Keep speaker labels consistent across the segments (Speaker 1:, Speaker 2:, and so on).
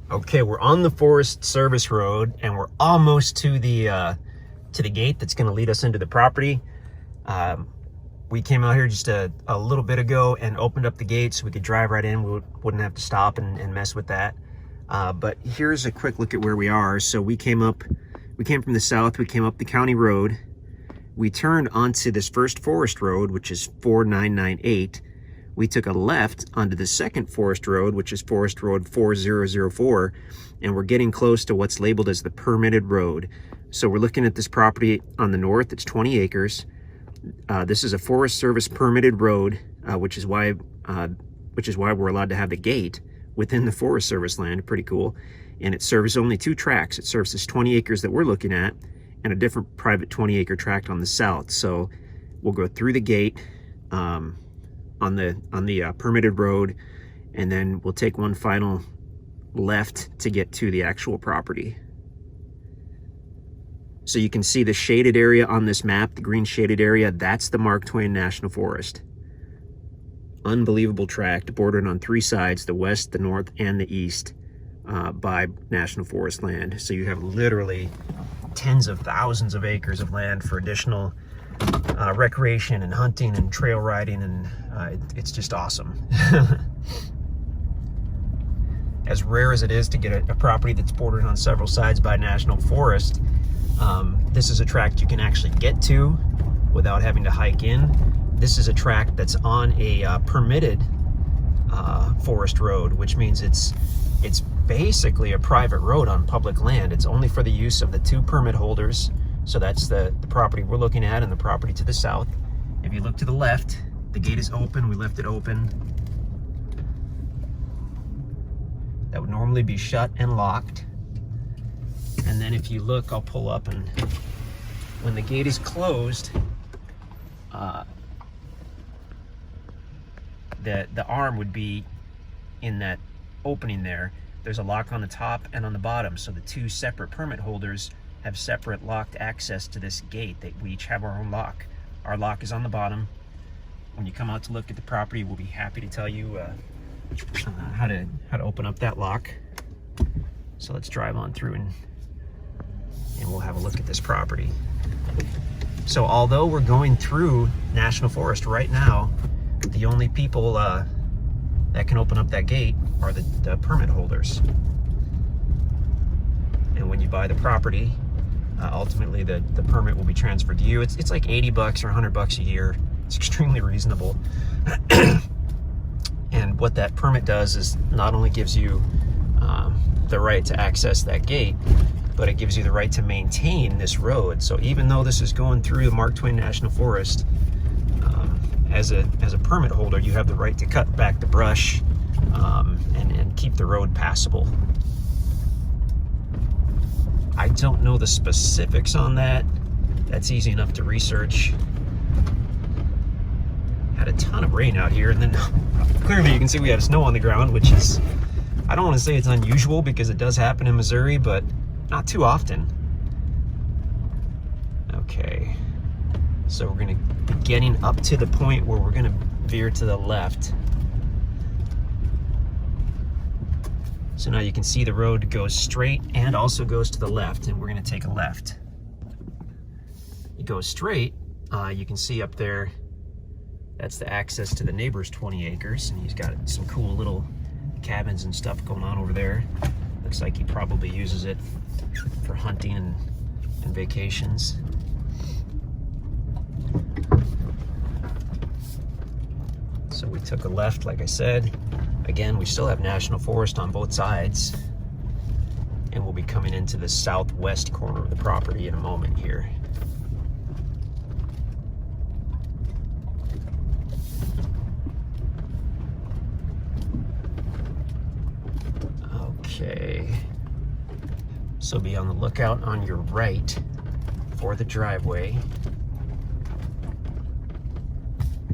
Speaker 1: Okay, we're on the Forest Service Road and we're almost to the gate that's going to lead us into the property. We came out here just a little bit ago and opened up the gate so we could drive right in. We wouldn't have to stop and mess with that. But here's a quick look at where we are. So we came from the south, we came up the county road. We turned onto this first forest road, which is 4998. We took a left onto the second forest road, which is Forest Road 4004, and we're getting close to what's labeled as the permitted road. So we're looking at this property on the north. It's 20 acres. This is a Forest Service permitted road, which is why we're allowed to have the gate within the Forest Service land. Pretty cool. And it serves only two tracts. It serves this 20 acres that we're looking at and a different private 20-acre tract on the south. So we'll go through the gate on the permitted road, and then we'll take one final left to get to the actual property. So you can see the shaded area on this map, the green shaded area, that's the Mark Twain National Forest. Unbelievable tract, bordered on three sides, the west, the north, and the east, by National Forest land. So you have literally tens of thousands of acres of land for additional recreation and hunting and trail riding, and it's just awesome. As rare as it is to get a property that's bordered on several sides by National Forest, this is a tract you can actually get to without having to hike in. This is a tract that's on a permitted forest road, which means it's basically a private road on public land. It's only for the use of the two permit holders. So that's the property we're looking at and the property to the south. If you look to the left, the gate is open. We left it open. That would normally be shut and locked. And then if you look, I'll pull up, and when the gate is closed, the arm would be in that opening there. There's a lock on the top and on the bottom. So the two separate permit holders have separate locked access to this gate. That we each have our own lock. Our lock is on the bottom. When you come out to look at the property, we'll be happy to tell you how to open up that lock. So let's drive on through and we'll have a look at this property. So although we're going through National Forest right now, the only people that can open up that gate are the permit holders. And when you buy the property, ultimately the permit will be transferred to you. It's like 80 bucks or 100 bucks a year. It's extremely reasonable. And what that permit does is not only gives you the right to access that gate, but it gives you the right to maintain this road. So even though this is going through the Mark Twain National Forest, as a permit holder, you have the right to cut back the brush and keep the road passable. I don't know the specifics on that. That's easy enough to research. Had a ton of rain out here, and then clearly you can see we have snow on the ground, which is, I don't want to say it's unusual because it does happen in Missouri, but not too often. Okay, so we're going to be getting up to the point where we're going to veer to the left. So now you can see the road goes straight and also goes to the left, and we're going to take a left. It goes straight. You can see up there, that's the access to the neighbor's 20 acres, and he's got some cool little cabins and stuff going on over there. Looks like he probably uses it for hunting and vacations. So we took a left, like I said. Again, we still have National Forest on both sides, and we'll be coming into the southwest corner of the property in a moment here. Okay, so be on the lookout on your right for the driveway.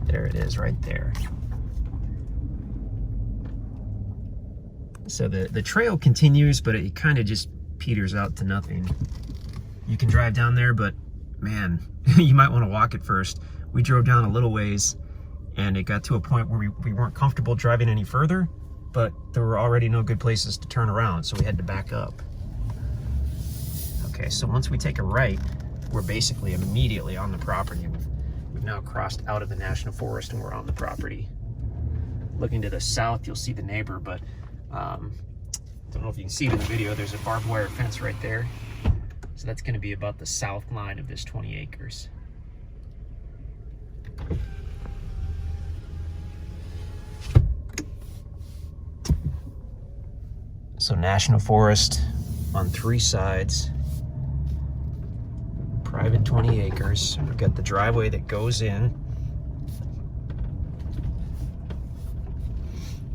Speaker 1: There it is, right there. So the trail continues, but it kind of just peters out to nothing. You can drive down there, but man, you might want to walk it first. We drove down a little ways, and it got to a point where we weren't comfortable driving any further, but there were already no good places to turn around, so we had to back up. Okay, so once we take a right, we're basically immediately on the property. We've now crossed out of the National Forest and we're on the property. Looking to the south, you'll see the neighbor, but don't know if you can see it in the video, there's a barbed wire fence right there. So that's going to be about the south line of this 20 acres. So National Forest on 3 sides, private 20 acres. We've got the driveway that goes in.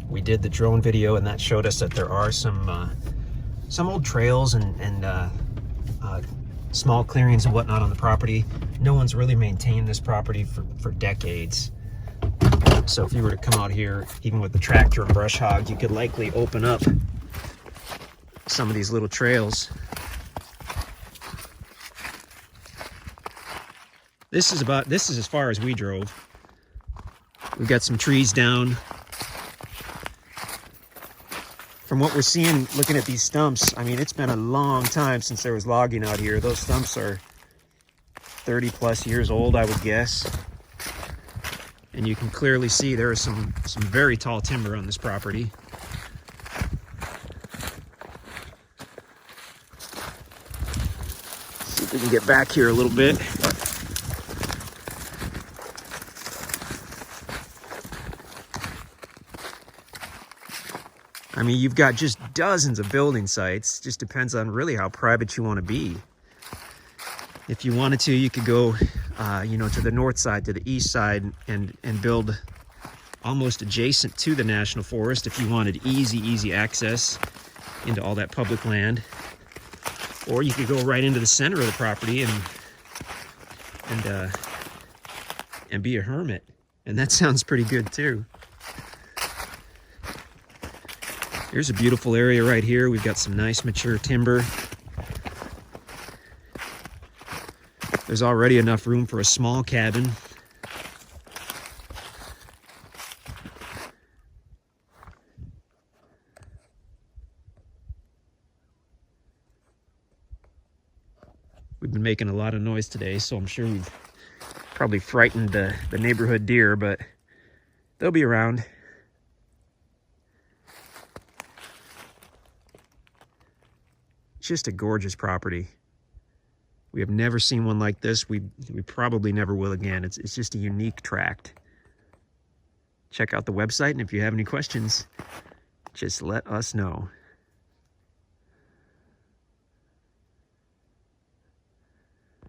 Speaker 1: We did the drone video and that showed us that there are some old trails and small clearings and whatnot on the property. No one's really maintained this property for decades. So if you were to come out here, even with the tractor and brush hog, you could likely open up some of these little trails. This is as far as we drove. We've got some trees down. From what we're seeing, looking at these stumps, I mean, it's been a long time since there was logging out here. Those stumps are 30 plus years old, I would guess. And you can clearly see there is some very tall timber on this property. See if we can get back here a little bit. I mean, you've got just dozens of building sites. Just depends on really how private you want to be. If you wanted to, you could go, to the north side, to the east side, and build almost adjacent to the National Forest if you wanted easy access into all that public land. Or you could go right into the center of the property and be a hermit, and that sounds pretty good too. Here's a beautiful area right here. We've got some nice mature timber. There's already enough room for a small cabin. We've been making a lot of noise today, so I'm sure we've probably frightened the neighborhood deer, but they'll be around. Just a gorgeous property. We have never seen one like this. We probably never will again. It's just a unique tract. Check out the website, and if you have any questions, just let us know.